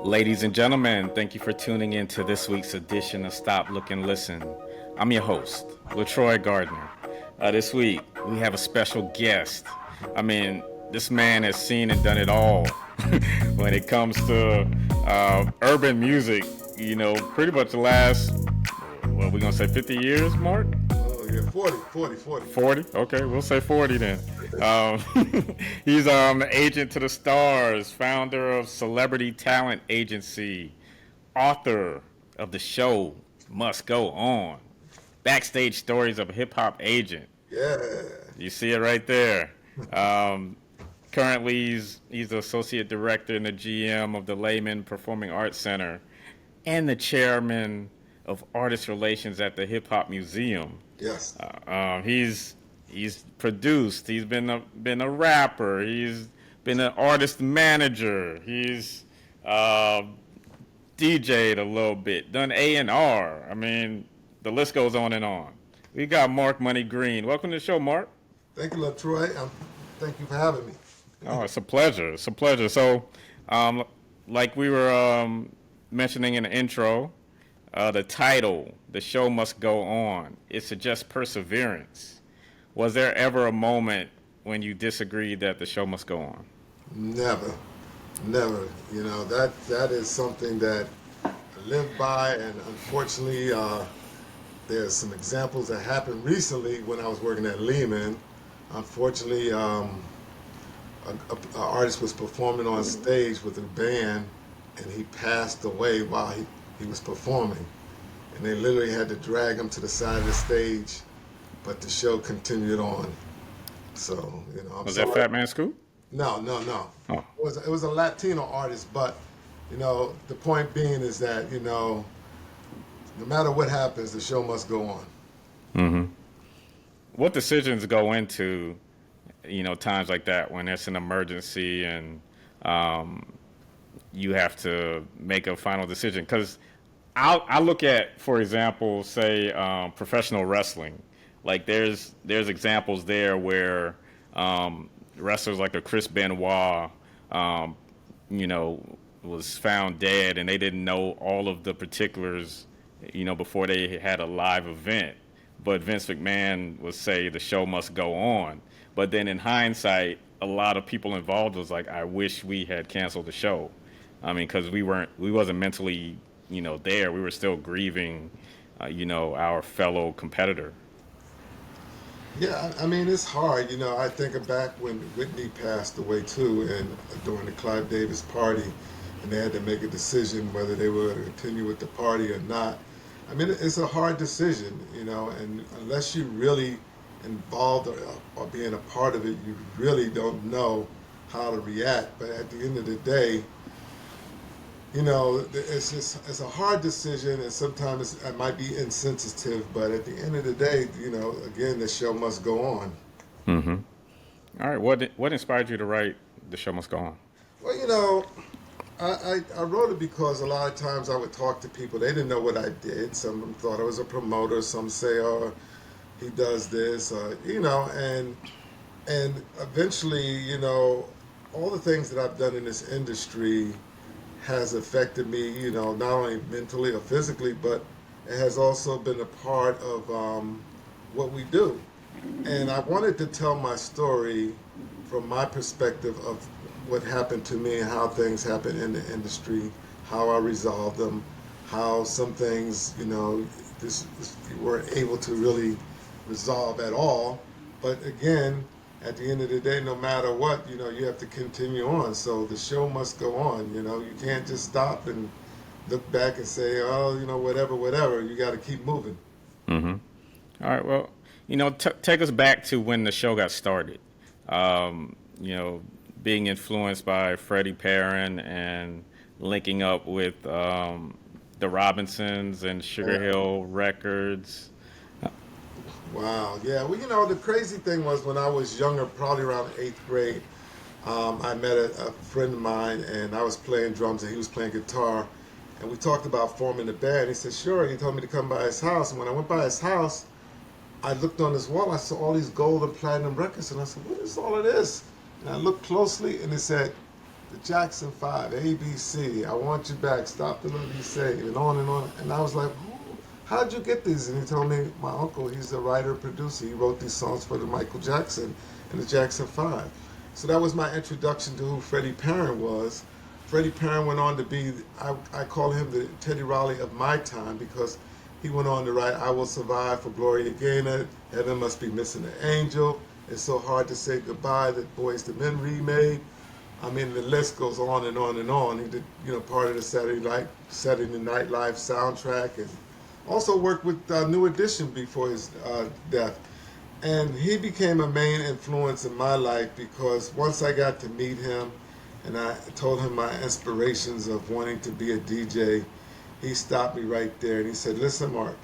Ladies and gentlemen, thank you for tuning in to this week's edition of Stop, Look, and Listen. I'm your host, LaTroy Gardner. This week, we have a special guest. I mean, this man has seen and done it all when it comes to urban music. You know, pretty much the last, what we going to say, 50 years, Mark? Oh, yeah, 40. 40? Okay, we'll say 40 then. Um, he's agent to the stars, founder of Celebrity Talent Agency, author of the show Must Go On, backstage stories of a hip hop agent. Yeah. You see it right there. Um, Currently, he's the associate director and the GM of the Lehman Performing Arts Center, and the chairman of artist relations at the Hip Hop Museum. Yes. He's produced. He's been a rapper. He's been an artist manager. He's DJ'd a little bit, done A&R. I mean, the list goes on and on. We got Mark Money Green. Welcome to the show, Mark. Thank you, LaTroy. Thank you for having me. Oh, it's a pleasure. It's a pleasure. So, like we were mentioning in the intro, the title, "The Show Must Go On," it suggests perseverance. Was there ever a moment when you disagreed that the show must go on? Never. You know, that is something that I live by, and unfortunately, there's some examples that happened recently when I was working at Lehman. Unfortunately, an artist was performing on stage with a band, and he passed away while he was performing. And they literally had to drag him to the side of the stage, but the show continued on. So, you know, I'm Was sorry. that Fat Man Scoop? No. Oh. It was a Latino artist, but, you know, the point being is that, you know, no matter what happens, the show must go on. Mm-hmm. What decisions go into, you know, times like that when it's an emergency and you have to make a final decision? Because I look at, for example, say professional wrestling. Like there's examples there where wrestlers like a Chris Benoit, you know, was found dead and they didn't know all of the particulars, you know, before they had a live event. But Vince McMahon would say the show must go on. But then in hindsight, a lot of people involved was like, I wish we had canceled the show. I mean, because we wasn't mentally, you know, there. We were still grieving, you know, our fellow competitor. Yeah, I mean, it's hard. You know, I think back when Whitney passed away too, and during the Clive Davis party, and they had to make a decision whether they were to continue with the party or not. I mean, it's a hard decision, you know, and unless you're really involved or being a part of it, you really don't know how to react. But at the end of the day, you know, it's a hard decision, and sometimes it might be insensitive. But at the end of the day, you know, again, the show must go on. Mm-hmm. All right. What inspired you to write The Show Must Go On? Well, you know, I wrote it because a lot of times I would talk to people. They didn't know what I did. Some of them thought I was a promoter. Some say, "Oh, he does this," you know, and eventually, you know, all the things that I've done in this industry has affected me, you know, not only mentally or physically, but it has also been a part of what we do. And I wanted to tell my story from my perspective of what happened to me and how things happen in the industry, how I resolved them, how some things, you know, you weren't able to really resolve at all. But again, at the end of the day, no matter what, you know, you have to continue on. So the show must go on. You know, you can't just stop and look back and say, oh, you know, whatever. You got to keep moving. Mm-hmm. All right. Well, you know, take us back to when the show got started. You know, being influenced by Freddie Perrin and linking up with the Robinsons and Sugar Hill Records. Wow. Yeah. Well, you know, the crazy thing was when I was younger, probably around 8th grade, I met a friend of mine, and I was playing drums and he was playing guitar. And we talked about forming a band. He said, sure. He told me to come by his house. And when I went by his house, I looked on his wall. I saw all these gold and platinum records. And I said, what is all of this? And I looked closely, and it said, the Jackson 5, ABC, I Want You Back, Stop the Love You Save, and on and on. And I was like, how'd you get these? And he told me, my uncle, he's a writer, producer. He wrote these songs for the Michael Jackson and the Jackson 5. So that was my introduction to who Freddie Perrin was. Freddie Perrin went on to be, I call him the Teddy Riley of my time because he went on to write I Will Survive for Gloria Gaynor, Heaven Must Be Missing an Angel, It's So Hard to Say Goodbye that Boys to Men remade. I mean, the list goes on and on and on. He did, part of the Saturday Night Live soundtrack, and also worked with New Edition before his death. And he became a main influence in my life because once I got to meet him and I told him my inspirations of wanting to be a DJ, he stopped me right there and he said, listen, Mark,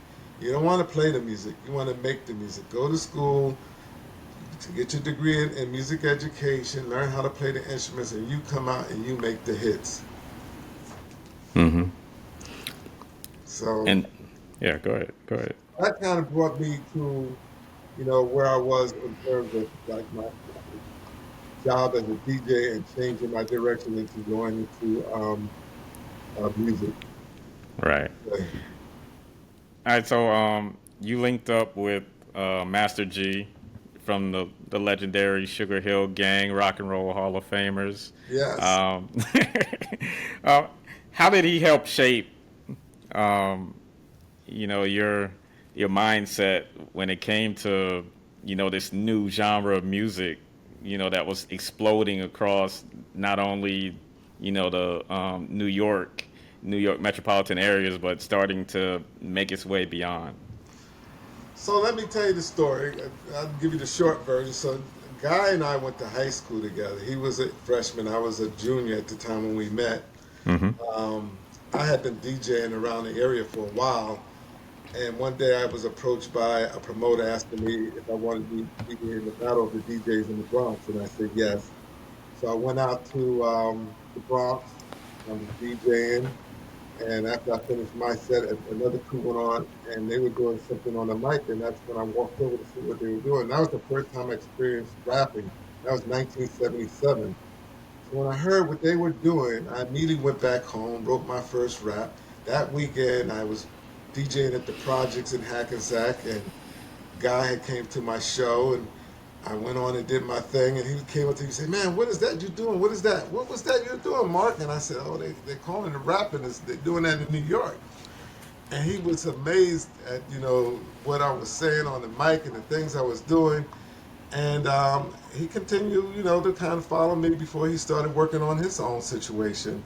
you don't want to play the music, you want to make the music. Go to school to get your degree in music education, learn how to play the instruments, and you come out and you make the hits. Mm-hmm. So, And yeah, go ahead. that kind of brought me to, where I was in terms of like my job as a DJ and changing my direction into going into music. Right. So, All right. So you linked up with Master G from the legendary Sugar Hill Gang, Rock and Roll Hall of Famers. yes. How did he help shape, your mindset when it came to, this new genre of music, that was exploding across not only, the New York metropolitan areas, but starting to make its way beyond? So let me tell you the story. I'll give you the short version. So Guy and I went to high school together. He was a freshman. I was a junior at the time when we met. Mm-hmm. I had been DJing around the area for a while. And one day I was approached by a promoter asking me if I wanted to be in the battle of the DJs in the Bronx. And I said yes. So I went out to the Bronx. I was DJing. And after I finished my set, another crew went on, and they were doing something on the mic, and that's when I walked over to see what they were doing. That was the first time I experienced rapping. That was 1977. So when I heard what they were doing, I immediately went back home, wrote my first rap. That weekend, I was DJing at the Projects in Hackensack, and Guy had came to my show, and I went on and did my thing, and he came up to me and said, man, what is that you're doing? What is that? What was that you're doing, Mark? And I said, oh, they're calling it rapping. They're doing that in New York. And he was amazed at, what I was saying on the mic and the things I was doing. And he continued, to kind of follow me before he started working on his own situation.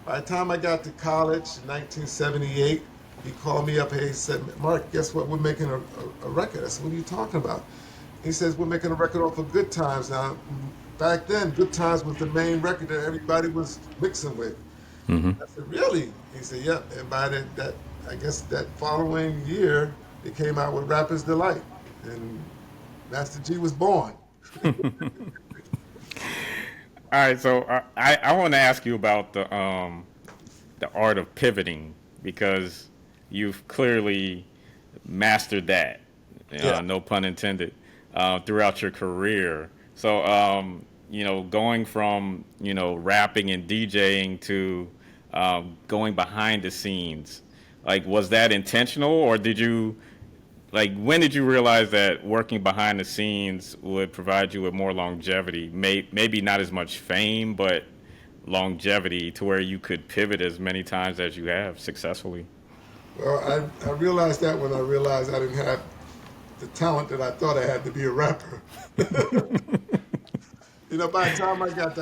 By the time I got to college in 1978, he called me up and he said, Mark, guess what? We're making a record. I said, what are you talking about? He says, we're making a record off of Good Times. Now, back then, Good Times was the main record that everybody was mixing with. Mm-hmm. I said, really? He said, yep. And by I guess that following year, they came out with Rapper's Delight. And Master G was born. All right, so I want to ask you about the art of pivoting, because you've clearly mastered that, Yeah. no pun intended, throughout your career. So, going from, rapping and DJing to going behind the scenes, like, was that intentional, or when did you realize that working behind the scenes would provide you with more longevity? Maybe not as much fame, but longevity to where you could pivot as many times as you have successfully? Well, I realized that when I realized I didn't have the talent that I thought I had to be a rapper. By the time I got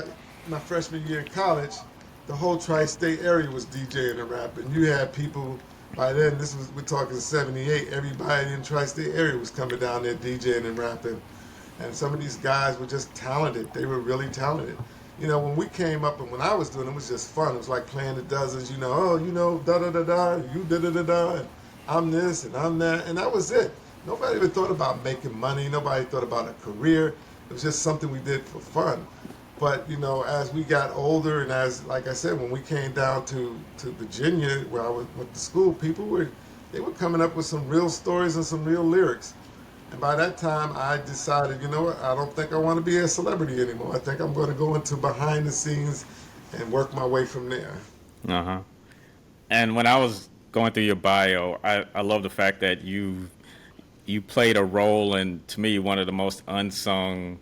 my freshman year in college, the whole tri-state area was DJing and rapping. You had people, by then, we're talking 78, everybody in the tri-state area was coming down there DJing and rapping. And some of these guys were just talented. They were really talented. When we came up and when I was doing it was just fun. It was like playing the dozens, da-da-da-da, you da-da-da-da, and I'm this and I'm that, and that was it. Nobody even thought about making money. Nobody thought about a career. It was just something we did for fun. But, as we got older and like I said, when we came down to Virginia, where I went to school, they were coming up with some real stories and some real lyrics. And by that time, I decided, I don't think I want to be a celebrity anymore. I think I'm going to go into behind the scenes and work my way from there. Uh-huh. And when I was going through your bio, I love the fact that you played a role in, to me, one of the most unsung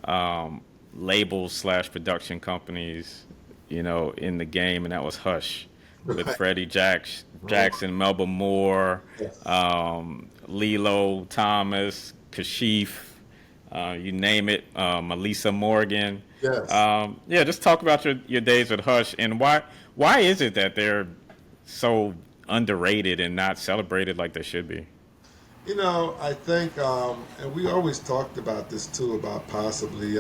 um, labels slash production companies, in the game, and that was Hush, with Right. Oh, Jackson, Melba Moore, yes. Lilo Thomas, Kashif, you name it, Melissa Morgan. Yes. Yeah, just talk about your days with Hush, and why is it that they're so underrated and not celebrated like they should be? I think, and we always talked about this too, about possibly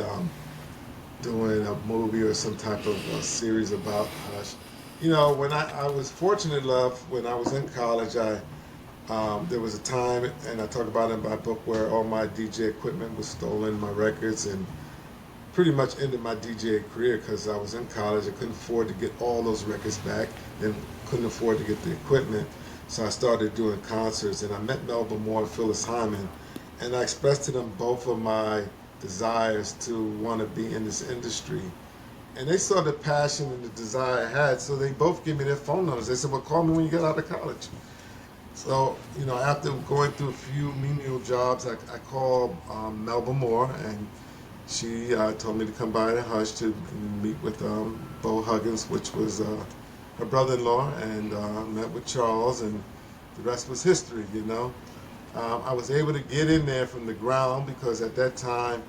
doing a movie or some type of series about Hush. When I was fortunate enough, when I was in college, there was a time, and I talk about it in my book, where all my DJ equipment was stolen, my records, and pretty much ended my DJ career because I was in college. I couldn't afford to get all those records back, and couldn't afford to get the equipment. So I started doing concerts, and I met Melba Moore and Phyllis Hyman, and I expressed to them both of my desires to want to be in this industry. And they saw the passion and the desire I had, so they both gave me their phone numbers. They said, well, call me when you get out of college. So, after going through a few menial jobs, I called Melba Moore, and she told me to come by the Hush to meet with Bo Huggins, which was her brother-in-law, and met with Charles, and the rest was history. I was able to get in there from the ground because at that time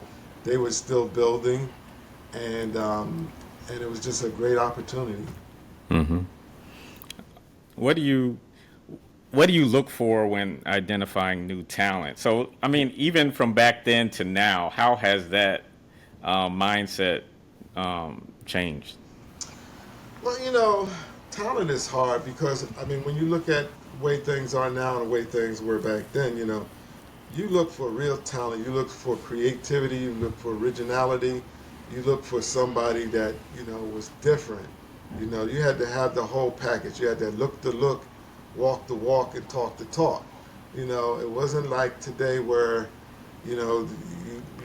they were still building, and it was just a great opportunity. Hmm. What do you what do you look for when identifying new talent? So, I mean, even from back then to now, how has that mindset changed? Well, talent is hard because I mean, when you look at the way things are now and the way things were back then, you look for real talent, you look for creativity, you look for originality, you look for somebody that was different. You had to have the whole package. You had to look the look, walk the walk, and talk the talk. It wasn't like today where you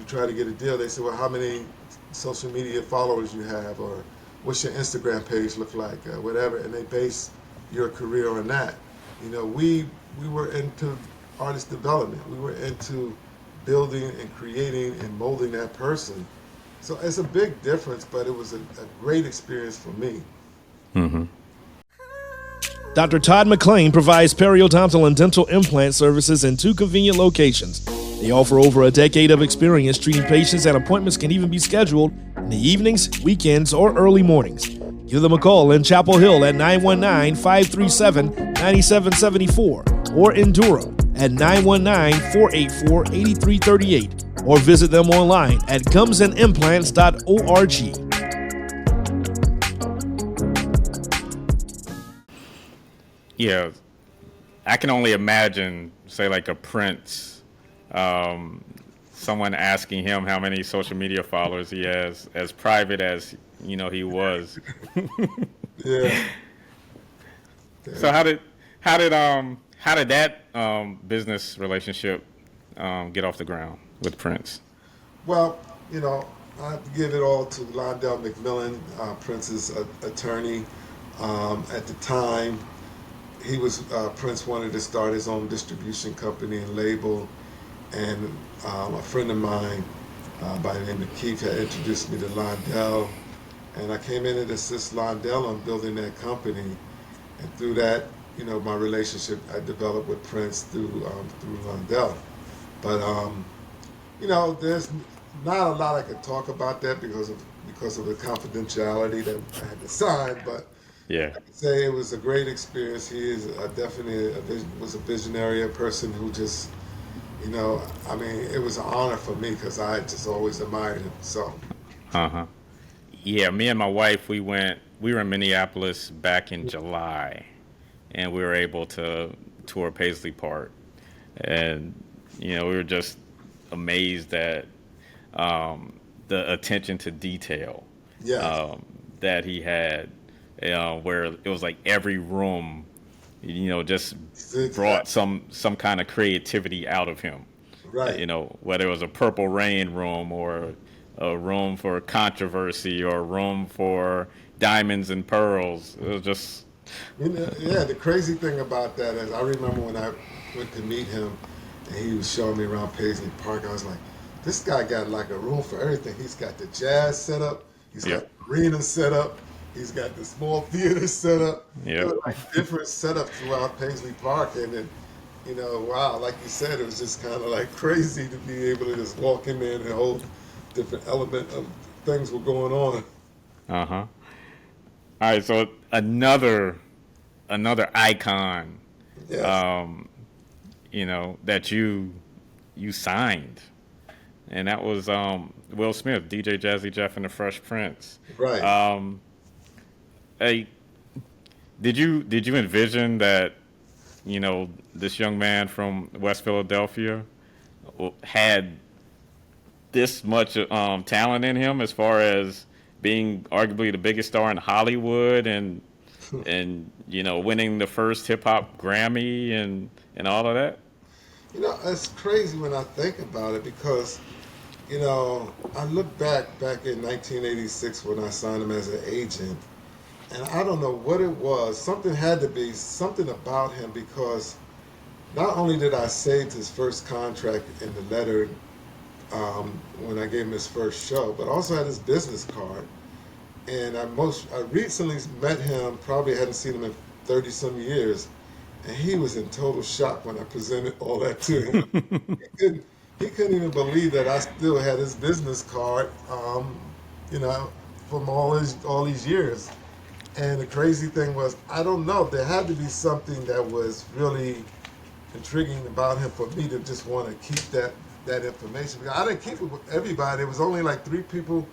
try to get a deal. They say, well, how many social media followers you have, or what's your Instagram page look like, whatever, and they base your career on that. We were into artist development. We were into building and creating and molding that person. So it's a big difference, but it was a great experience for me. Hmm. Dr. Todd McLean provides periodontal and dental implant services in 2 convenient locations. They offer over a decade of experience treating patients, and appointments can even be scheduled in the evenings, weekends, or early mornings. Give them a call in Chapel Hill at 919-537-9774 or in Durham at 919-484-8338, or visit them online at gumsandimplants.org. Yeah, I can only imagine, say, like a Prince, someone asking him how many social media followers he has, as private as he was. Yeah. So how did that business relationship get off the ground with Prince? Well, I have to give it all to Londell McMillan, Prince's attorney. At the time, Prince wanted to start his own distribution company and label, and a friend of mine by the name of Keith had introduced me to Londell, and I came in and assist Londell on building that company, and through that, my relationship I developed with Prince through Londell. But there's not a lot I could talk about that because of the confidentiality that I had to sign, but Yeah. say it was a great experience. He is definitely was a visionary, a person who just, I mean, it was an honor for me because I just always admired him. So, Uh-huh. Yeah, me and my wife, we were in Minneapolis back in July, and we were able to tour Paisley Park. And, we were just amazed at the attention to detail yes, that he had, where it was like every room, just brought exactly some kind of creativity out of him. right. Whether it was a Purple Rain room or a room for controversy or a room for, diamonds and pearls. It was just, You know, yeah, the crazy thing about that is I remember when I went to meet him and he was showing me around Paisley Park, I was like, this guy got like a room for everything. He's got the jazz set up, he's got yep, the arena set up, he's got the small theater set up. There yep. were like different setups throughout Paisley Park. And then, you know, wow, like you said, it was just kind of like crazy to be able to just walk in there and a whole different element of things were going on. Uh huh. All right, so another icon, Yes, um, that you signed, and that was Will Smith, DJ Jazzy Jeff and the Fresh Prince. right. Um, hey, did you envision that this young man from West Philadelphia had this much talent in him as far as being arguably the biggest star in Hollywood and winning the first hip hop Grammy and all of that? You know, it's crazy when I think about it because, you know, I look back in 1986 when I signed him as an agent, and I don't know what it was. Something had to be something about him because not only did I save his first contract in the letter when I gave him his first show, but I also had his business card. And I recently met him, probably hadn't seen him in 30 some years, and he was in total shock when I presented all that to him. He couldn't even believe that I still had his business card, you know, from all these years. And the crazy thing was, I don't know, there had to be something that was really intriguing about him for me to just want to keep that information. Because I didn't keep it with everybody. It was only like 3 people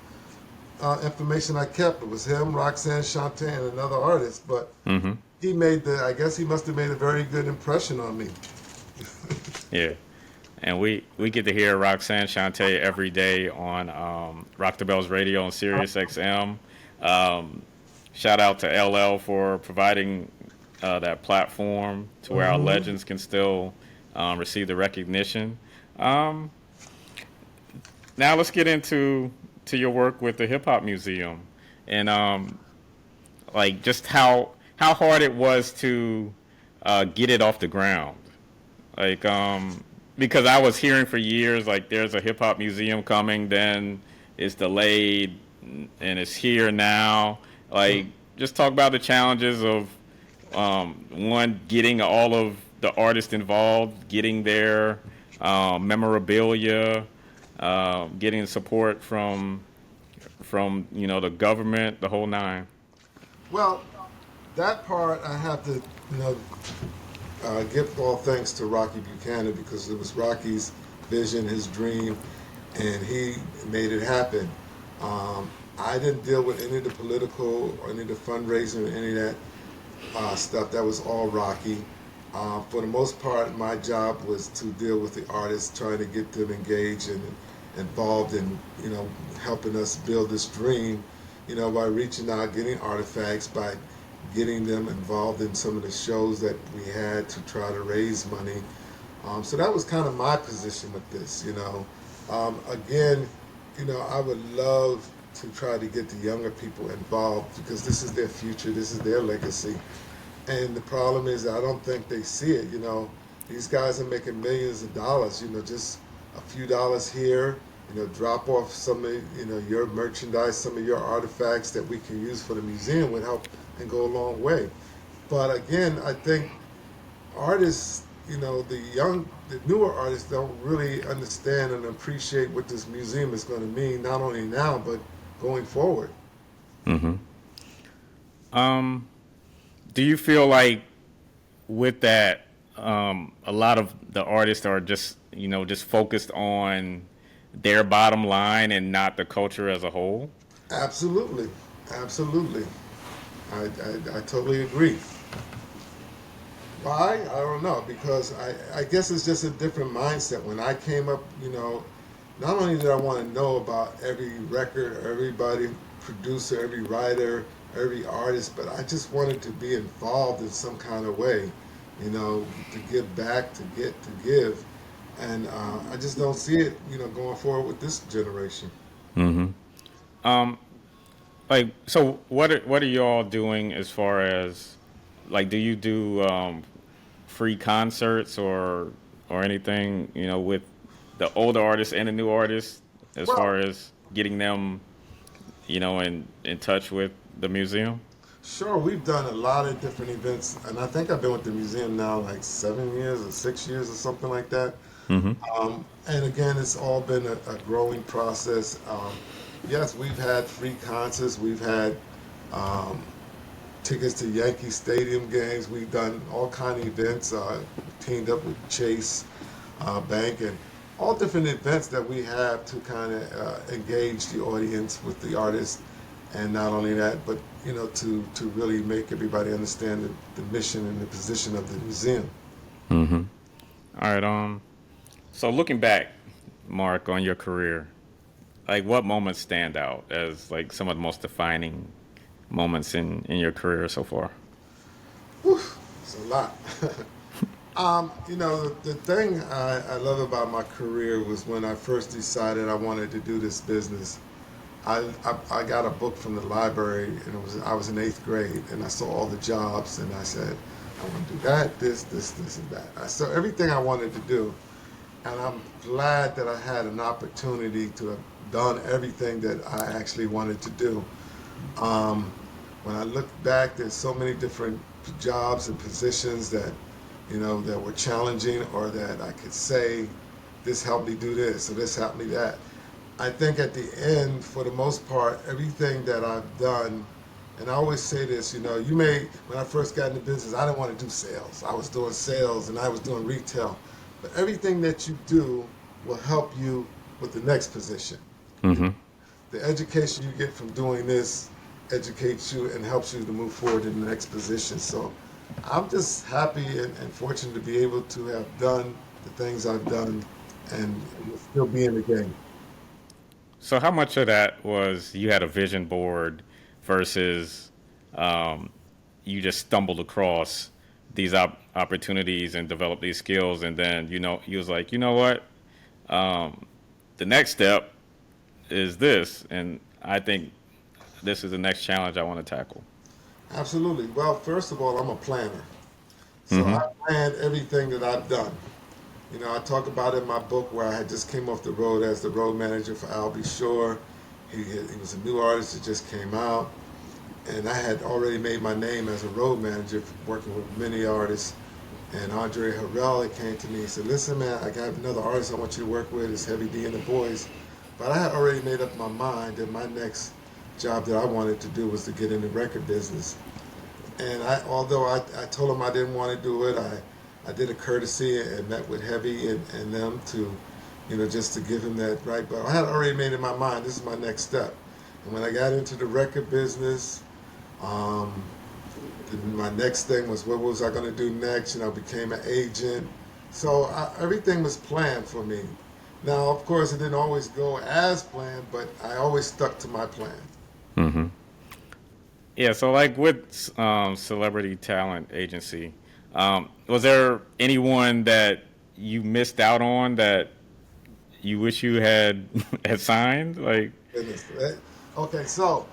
information I kept. It was him, Roxanne Shante, and another artist. But Mm-hmm. I guess he must have made a very good impression on me. Yeah. And we get to hear Roxanne Shante every day on Rock the Bells Radio on Sirius XM. Shout out to LL for providing that platform to where our legends can still receive the recognition. Now let's get into your work with the Hip Hop Museum and like just how hard it was to get it off the ground. Like because I was hearing for years like there's a hip hop museum coming, then it's delayed and it's here now. Like just talk about the challenges of one, getting all of the artists involved, getting their memorabilia, getting support from the government, the whole nine. Well, that part I have to, give all thanks to Rocky Buchanan because it was Rocky's vision, his dream, and he made it happen. I didn't deal with any of the political or any of the fundraising or any of that stuff. That was all Rocky. For the most part, my job was to deal with the artists, trying to get them engaged and involved in, helping us build this dream, by reaching out, getting artifacts, by getting them involved in some of the shows that we had to try to raise money. So that was kind of my position with this, Again, I would love to try to get the younger people involved because this is their future, this is their legacy. And the problem is I don't think they see it, These guys are making millions of dollars, just a few dollars here, drop off some of, your merchandise, some of your artifacts that we can use for the museum would help and go a long way. But again, I think artists, the newer artists don't really understand and appreciate what this museum is going to mean, not only now, but going forward. Mm-hmm. Do you feel like with that, a lot of the artists are just focused on their bottom line and not the culture as a whole? Absolutely. I totally agree. Why? I don't know, because I guess it's just a different mindset. When I came up, not only did I want to know about every record, everybody, producer, every writer, every artist, but I just wanted to be involved in some kind of way, to give back, to give. And I just don't see it, going forward with this generation. Mm-hmm. like, so what are you all doing as far as, like, do you do free concerts or anything, with the older artists and the new artists, as far Well, as getting them, in touch with the museum? sure, we've done a lot of different events, and I think I've been with the museum now like 7 years or 6 years or something like that. And again, it's all been a growing process. Yes, we've had free concerts, we've had um, tickets to Yankee Stadium games. We've done all kind of events, teamed up with Chase Bank, and all different events that we have to kind of engage the audience with the artists, and not only that, but to really make everybody understand the mission and the position of the museum. All right. So looking back, Mark, on your career, like, what moments stand out as like some of the most defining moments in your career so far? Whew, it's a lot. The thing I love about my career was when I first decided I wanted to do this business. I got a book from the library, and I was in 8th grade, and I saw all the jobs, and I said, I want to do that, this, and that. I saw everything I wanted to do, and I'm glad that I had an opportunity to have done everything that I actually wanted to do. Um, when I look back, there's so many different jobs and positions that were challenging, or that I could say, this helped me do this, or this helped me that. I think at the end, for the most part, everything that I've done, and I always say this, when I first got into business, I didn't want to do sales. I was doing sales and I was doing retail. But everything that you do will help you with the next position. Mm-hmm. The education you get from doing this educates you and helps you to move forward in the next position. So I'm just happy and fortunate to be able to have done the things I've done and still be in the game. So how much of that was you had a vision board versus um, you just stumbled across these opportunities and developed these skills, and then you was like, what, the next step is this, and I think this is the next challenge I want to tackle. Absolutely. Well, first of all, I'm a planner. So Mm-hmm. I planned everything that I've done. I talk about in my book where I had just came off the road as the road manager for Albie Shore. He was a new artist that just came out. And I had already made my name as a road manager, working with many artists. And Andre Harrell came to me and said, listen, man, I got another artist I want you to work with. It's Heavy D and the Boys. But I had already made up my mind that my next job that I wanted to do was to get in the record business. And although I told him I didn't want to do it, I did a courtesy and met with Heavy and them to, just to give him that right. But I had already made in my mind, this is my next step. And when I got into the record business, um, my next thing was, what was I going to do next? I became an agent. So everything was planned for me. Now, of course, it didn't always go as planned, but I always stuck to my plan. Mm-hmm. Yeah. So, like, with celebrity talent agency, was there anyone that you missed out on that you wish you had had signed? Like, Goodness. Okay, so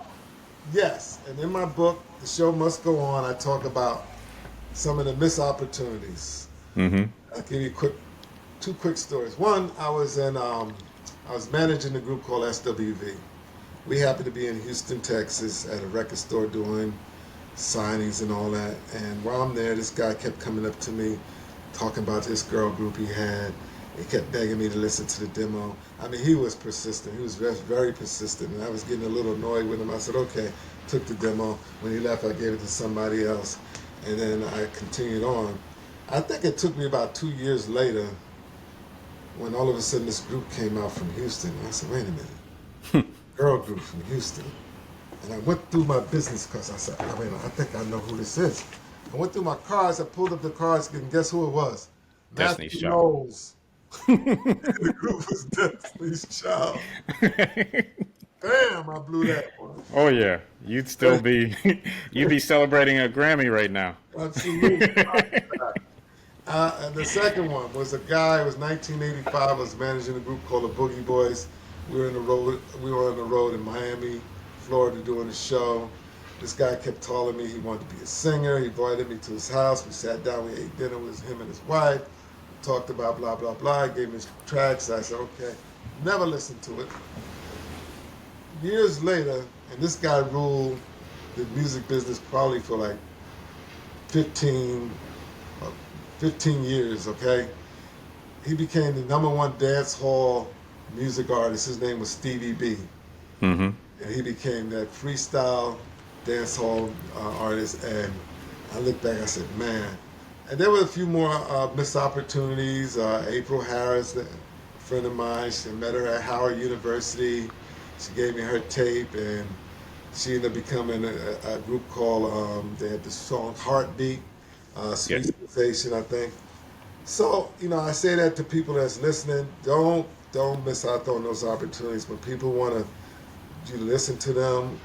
yes, and in my book, The Show Must Go On, I talk about some of the missed opportunities. mm-hmm. I'll give you two quick stories. One, I was managing a group called SWV. We happened to be in Houston, Texas, at a record store doing signings and all that. And while I'm there, this guy kept coming up to me, talking about this girl group he had. He kept begging me to listen to the demo. I mean, he was persistent. He was very persistent, and I was getting a little annoyed with him. I said, okay, took the demo. When he left, I gave it to somebody else, and then I continued on. I think it took me about 2 years later when all of a sudden this group came out from Houston. I said, wait a minute, girl group from Houston. And I went through my business cards. I said, oh, wait a minute, I think I know who this is. I went through my cards. I pulled up the cards, and guess who it was? Destiny's Matthew Child. Knowles. The group was Destiny's Child. Damn, I blew that one. Oh yeah, you'd still be you'd be celebrating a Grammy right now. Absolutely. And the second one was a guy. It was 1985. I was managing a group called the Boogie Boys. We were on the road in Miami, Florida doing a show. This guy kept telling me he wanted to be a singer. He invited me to his house. We sat down. We ate dinner with him and his wife. Talked about blah, blah, blah. He gave me his tracks. I said, okay. Never listened to it. Years later, and this guy ruled the music business probably for like 15 years, okay? He became the #1 dance hall music artist. His name was Stevie B. Mm-hmm. And he became that freestyle dance hall artist. And I looked back, I said, man. And there were a few more missed opportunities. April Harris, a friend of mine, I met her at Howard University. She gave me her tape, and she ended up becoming a group called, they had the song Heartbeat, Sweet Sensation, I think. So, I say that to people that's listening, don't miss out on those opportunities. When people want you to listen to them,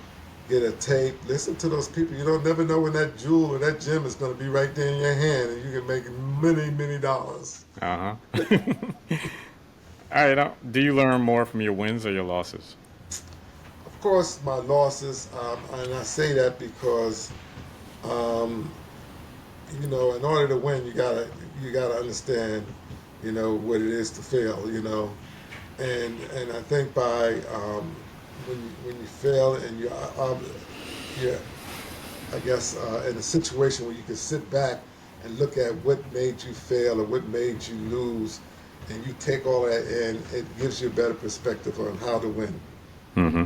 get a tape, listen to those people. You don't never know when that jewel or that gem is going to be right there in your hand, and you can make many, many dollars. Uh-huh. All right. Now, do you learn more from your wins or your losses? Of course, my losses, and I say that because, in order to win, you gotta understand, what it is to fail, and I think by when you fail and you're I guess in a situation where you can sit back and look at what made you fail or what made you lose, and you take all that in, it gives you a better perspective on how to win. Mm-hmm.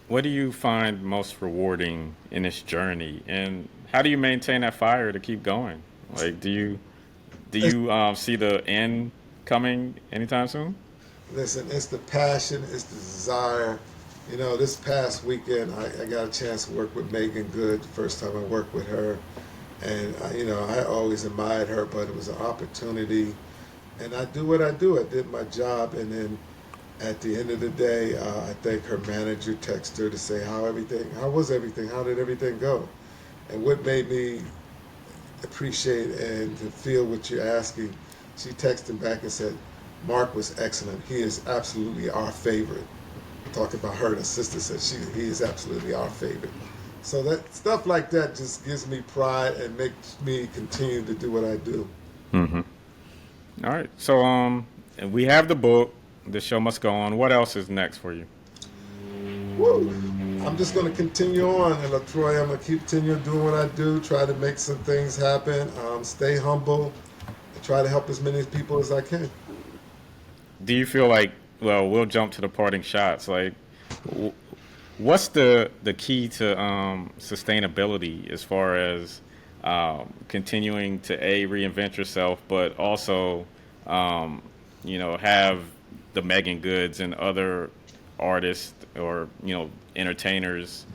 What do you find most rewarding in this journey, and how do you maintain that fire to keep going? Like, do you see the end coming anytime soon? Listen, it's the passion, it's the desire. This past weekend, I got a chance to work with Megan Good, the first time I worked with her. And, I always admired her, but it was an opportunity. And I do what I do. I did my job, and then at the end of the day, I think her manager texted her to say how was everything, how did everything go? And what made me appreciate and to feel what you're asking, she texted back and said, Mark was excellent. He is absolutely our favorite. Talking about her, the sister said he is absolutely our favorite. So that stuff like that just gives me pride and makes me continue to do what I do. Mm-hmm. All right. So and we have the book, The Show Must Go On. What else is next for you? Woo. I'm just going to continue on, and LaTroy, I'm going to continue doing what I do, try to make some things happen, stay humble, and try to help as many people as I can. Do you feel like, well, we'll jump to the parting shots. Like, what's the key to sustainability as far as continuing to reinvent yourself, but also, have the Megan Goods and other artists or entertainers,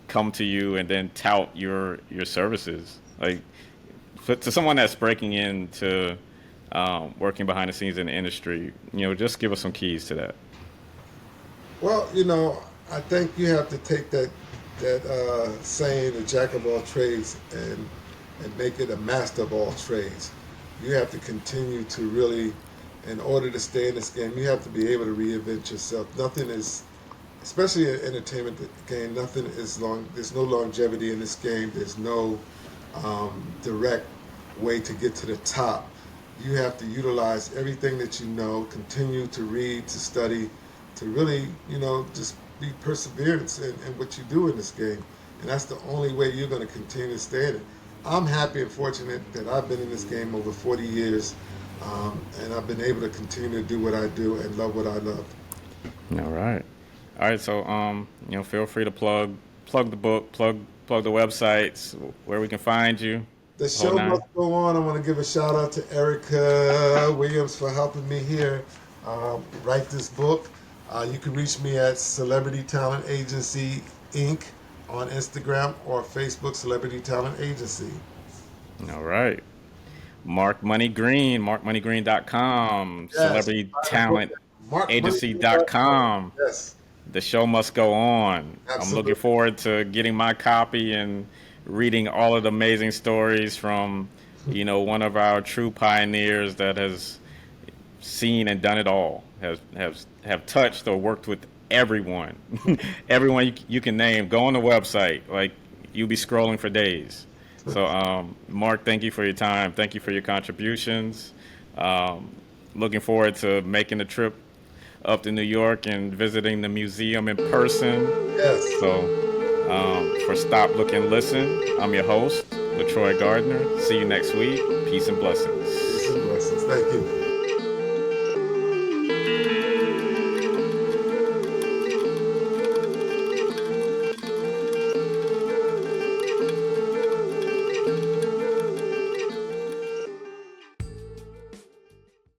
come to you and then tout your services? Like, to someone that's breaking into working behind the scenes in the industry, just give us some keys to that. Well, I think you have to take that saying, the jack of all trades, and make it a master of all trades. You have to continue to really, in order to stay in this game, you have to be able to reinvent yourself. Nothing is, especially in entertainment game, there's no longevity in this game. There's no direct way to get to the top. You have to utilize everything that you know, continue to read, to study, to really, just be perseverance in what you do in this game. And that's the only way you're going to continue to stay in it. I'm happy and fortunate that I've been in this game over 40 years, and I've been able to continue to do what I do and love what I love. All right. So, feel free to plug the book, plug the websites, where we can find you. The show must go on. I want to give a shout out to Erica Williams for helping me here write this book. You can reach me at Celebrity Talent Agency Inc. on Instagram or Facebook, Celebrity Talent Agency. All right. Mark Money Green, markmoneygreen.com, Yes. CelebrityTalentAgency.com. Yes. The show must go on. Absolutely. I'm looking forward to getting my copy and reading all of the amazing stories from, one of our true pioneers that has seen and done it all, have touched or worked with everyone, everyone you can name. Go on the website. Like, you'll be scrolling for days. So, Mark, thank you for your time. Thank you for your contributions. Looking forward to making the trip up to New York and visiting the museum in person. Yes. So, for Stop, Look, and Listen, I'm your host, LaTroy Gardner. See you next week. Peace and blessings. Peace and blessings. Thank you.